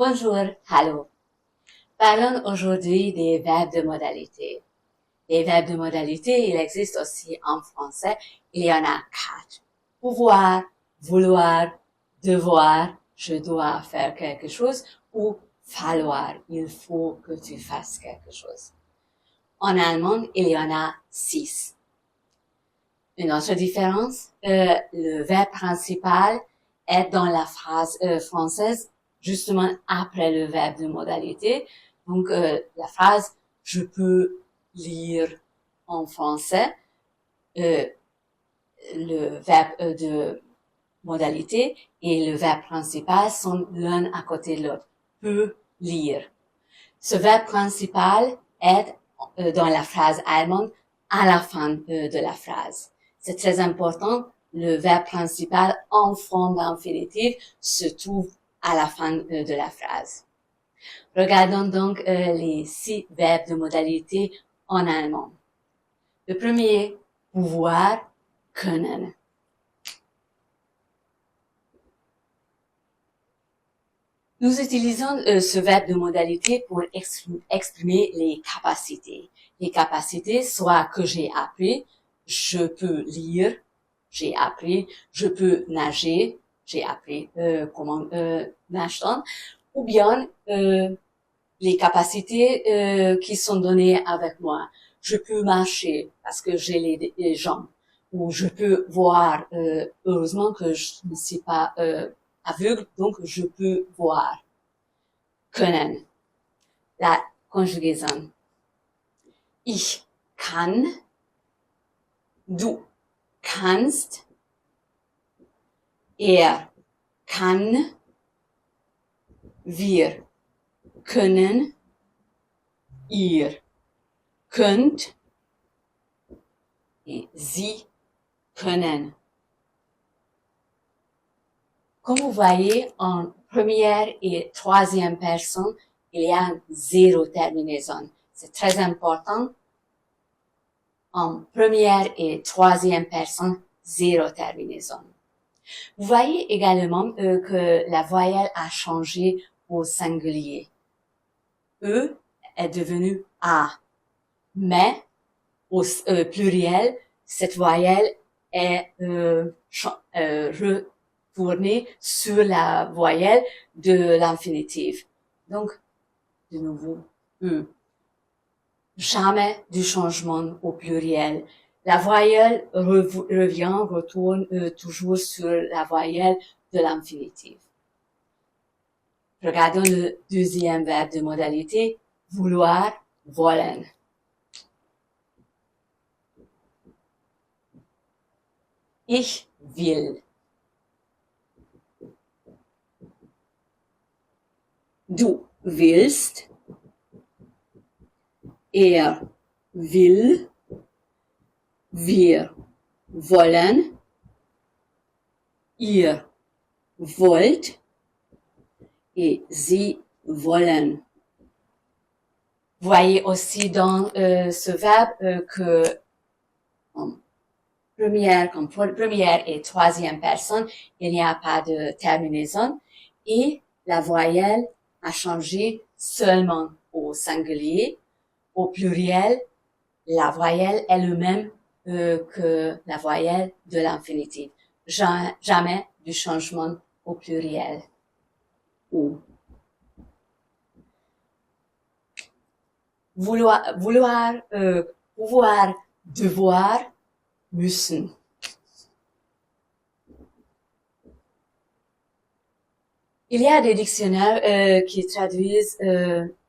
Bonjour, hallo. Parlons aujourd'hui des verbes de modalité. Les verbes de modalité, il existe aussi en français. Il y en a 4. Pouvoir, vouloir, devoir, je dois faire quelque chose, ou falloir, il faut que tu fasses quelque chose. En allemand, il y en a 6. Une autre différence, le verbe principal est dans la phrase française, justement après le verbe de modalité. Donc, la phrase « je peux lire en français », le verbe de modalité et le verbe principal sont l'un à côté de l'autre. Peut lire. Ce verbe principal est dans la phrase allemande à la fin de la phrase. C'est très important. Le verbe principal en forme d'infinitif se trouve à la fin de la phrase. Regardons donc les 6 verbes de modalité en allemand. Le premier, pouvoir, können. Nous utilisons ce verbe de modalité pour exprimer les capacités. Les capacités, soit que j'ai appris, je peux lire, j'ai appris, je peux nager, j'ai appris comment nager, ou bien les capacités qui sont données avec moi. Je peux marcher parce que j'ai les jambes, ou je peux voir, heureusement que je ne suis pas aveugle, donc je peux voir. Können. La conjugaison. Ich kann, du kannst, er kann, wir können, ihr könnt et sie können. Comme vous voyez, en première et troisième personne, il y a 0 terminaison. C'est très important. En première et troisième personne, 0 terminaison. Vous voyez également que la voyelle a changé au singulier. E est devenu A. Mais au pluriel, cette voyelle est retournée sur la voyelle de l'infinitif. Donc, de nouveau, E. Jamais du changement au pluriel. La voyelle retourne toujours sur la voyelle de l'infinitif. Regardons le deuxième verbe de modalité, vouloir, wollen. Ich will. Du willst. Er will. Wir wollen. Ihr wollt. Et sie wollen. Voyez aussi dans ce verbe que en première et troisième personne, il n'y a pas de terminaison et la voyelle a changé seulement au singulier. Au pluriel, la voyelle est le même que la voyelle de l'infinitif. Jamais du changement au pluriel. Ou. Vouloir, pouvoir, devoir, müssen. Il y a des dictionnaires qui traduisent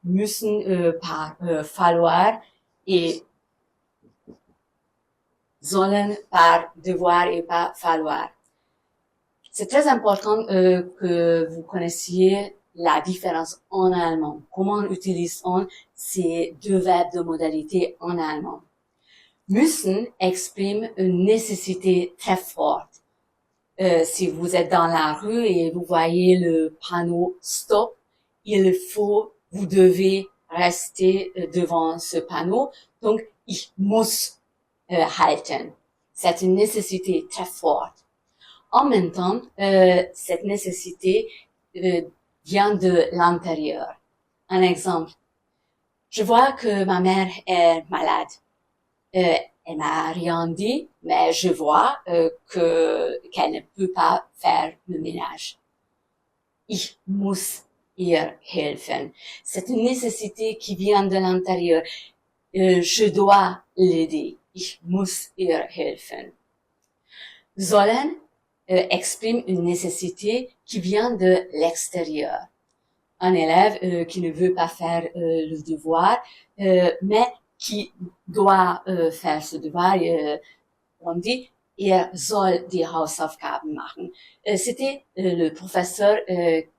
müssen par falloir et sollen par devoir et par falloir. C'est très important que vous connaissiez la différence en allemand. Comment utilise-t-on ces 2 verbes de modalité en allemand? Müssen exprime une nécessité très forte. Si vous êtes dans la rue et vous voyez le panneau stop, vous devez rester devant ce panneau. Donc, ich muss halten. C'est une nécessité très forte. En même temps, cette nécessité vient de l'intérieur. Un exemple. Je vois que ma mère est malade. Elle m'a rien dit, mais je vois qu'elle ne peut pas faire le ménage. Ich muss ihr helfen. C'est une nécessité qui vient de l'intérieur. Je dois l'aider. Ich muss ihr helfen. Sollen exprime une nécessité qui vient de l'extérieur. Un élève qui ne veut pas faire le devoir, mais qui doit faire ce devoir, on dit, soll die Hausaufgaben machen. C'était le professeur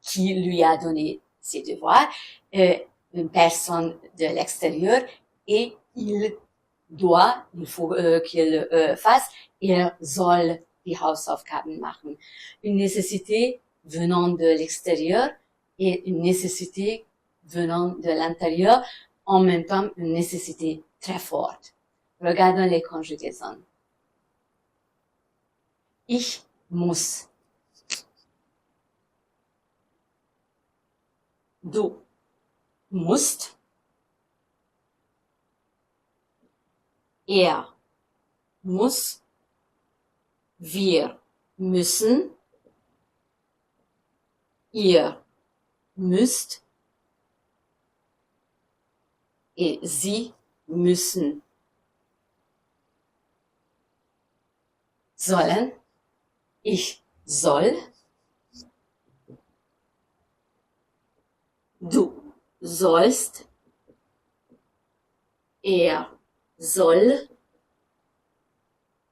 qui lui a donné ses devoirs, une personne de l'extérieur, et il faut qu'il fasse, soll die Hausaufgaben machen. Une nécessité venant de l'extérieur et une nécessité venant de l'intérieur, en même temps une nécessité très forte. Regardons les conjugaisons. Ich muss. Du musst. Er muss. Wir müssen. Ihr müsst. Et sie müssen. Sollen. Ich soll. Du sollst. Er soll.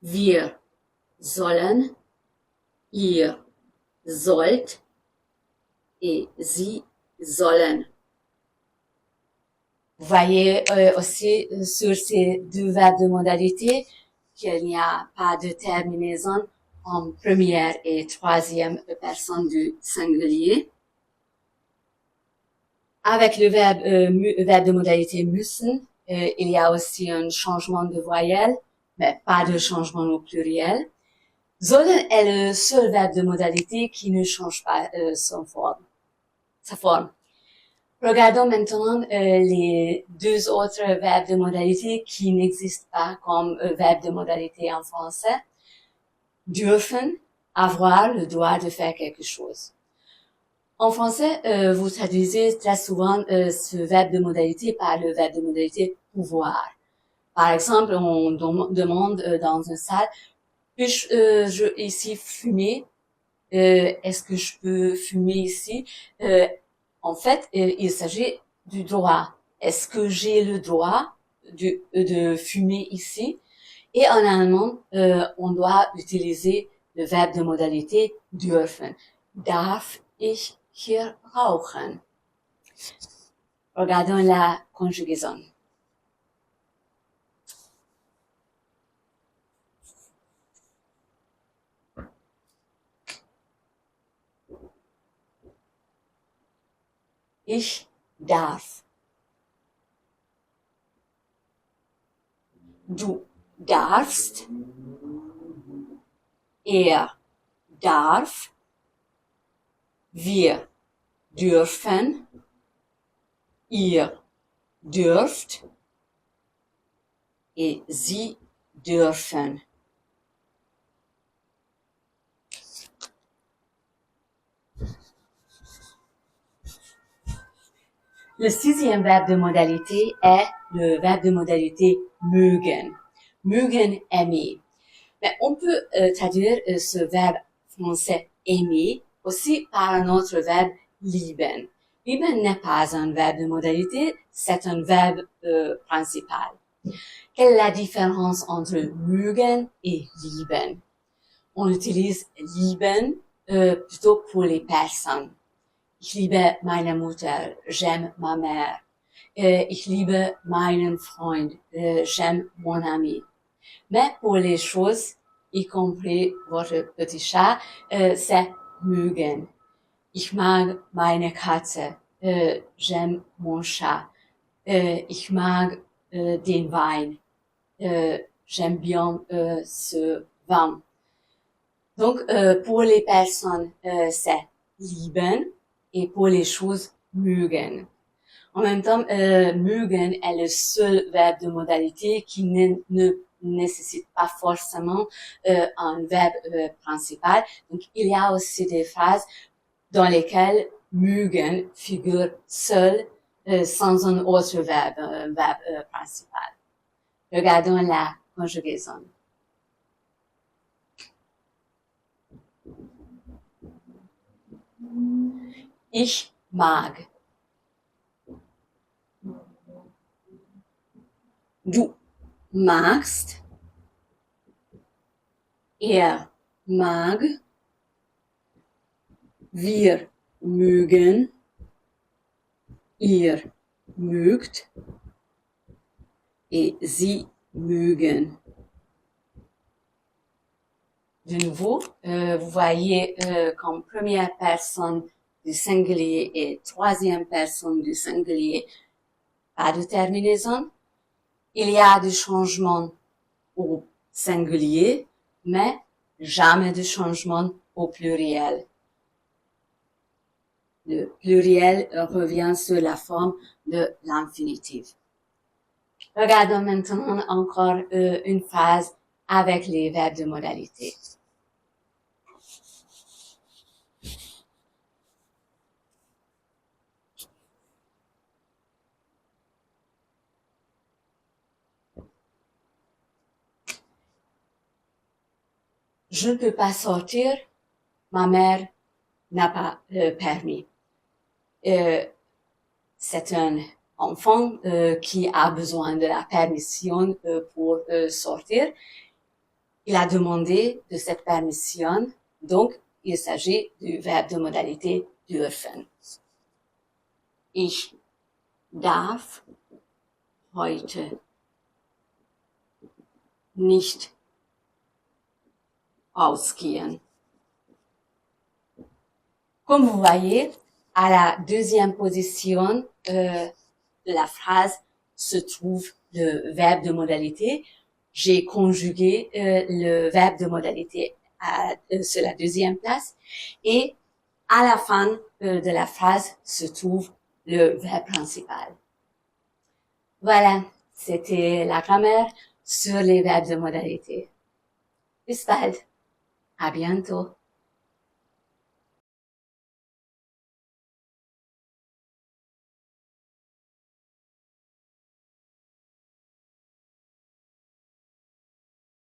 Wir sollen. Ihr sollt. Et sie sollen. Vous voyez aussi sur ces deux verbes de modalité qu'il n'y a pas de terminaison en première et troisième personne du singulier. Avec le verbe de modalité müssen, il y a aussi un changement de voyelle, mais pas de changement au pluriel. Sollen est le seul verbe de modalité qui ne change pas sa forme. Regardons maintenant les deux autres verbes de modalité qui n'existent pas comme verbe de modalité en français. Dürfen, avoir le droit de faire quelque chose. En français, vous traduisez très souvent ce verbe de modalité par le verbe de modalité pouvoir. Par exemple, on demande dans une salle, puis-je ici fumer? Est-ce que je peux fumer ici? En fait, il s'agit du droit. Est-ce que j'ai le droit de fumer ici? Et en allemand, on doit utiliser le verbe de modalité dürfen. Darf ich hier rauchen? Regardons la conjugaison. Ich darf. Du darfst. Er darf. Wir dürfen. Ihr dürft. Et sie dürfen. Le sixième verbe de modalité est le verbe de modalité mögen. Mögen, aimer. Mais on peut traduire ce verbe français aimer aussi par un autre verbe lieben. Lieben n'est pas un verbe de modalité, c'est un verbe principal. Quelle est la différence entre mögen et lieben? On utilise lieben plutôt pour les personnes. Ich liebe meine Mutter, j'aime ma mère. Ich liebe meinen Freund, j'aime mon ami. Mais pour les choses, y compris votre petit chat, c'est mögen. Ich mag meine Katze, j'aime mon chat. Ich mag den Wein, j'aime bien ce vin. Donc, pour les personnes, c'est lieben. et pour les choses mögen. En même temps, mögen est le seul verbe de modalité qui ne nécessite pas forcément un verbe principal. Donc, il y a aussi des phrases dans lesquelles mögen figure seul sans un autre verbe, un verbe principal. Regardons la conjugaison. Ich mag. Du magst. Er mag. Wir mögen. Ihr mögt. Et sie mögen. De nouveau, vous voyez comme première personne du singulier et troisième personne du singulier, pas de terminaison. Il y a du changement au singulier, mais jamais de changement au pluriel. Le pluriel revient sur la forme de l'infinitif. Regardons maintenant encore une phrase avec les verbes de modalité. Je ne peux pas sortir, ma mère n'a pas permis. C'est un enfant qui a besoin de la permission pour sortir. Il a demandé de cette permission, donc il s'agit du verbe de modalité dürfen. Ich darf heute nicht ausgehen. Comme vous voyez, à la deuxième position de la phrase se trouve le verbe de modalité. J'ai conjugué le verbe de modalité sur la deuxième place et à la fin de la phrase se trouve le verbe principal. Voilà, c'était la grammaire sur les verbes de modalité. Bis bald. À bientôt.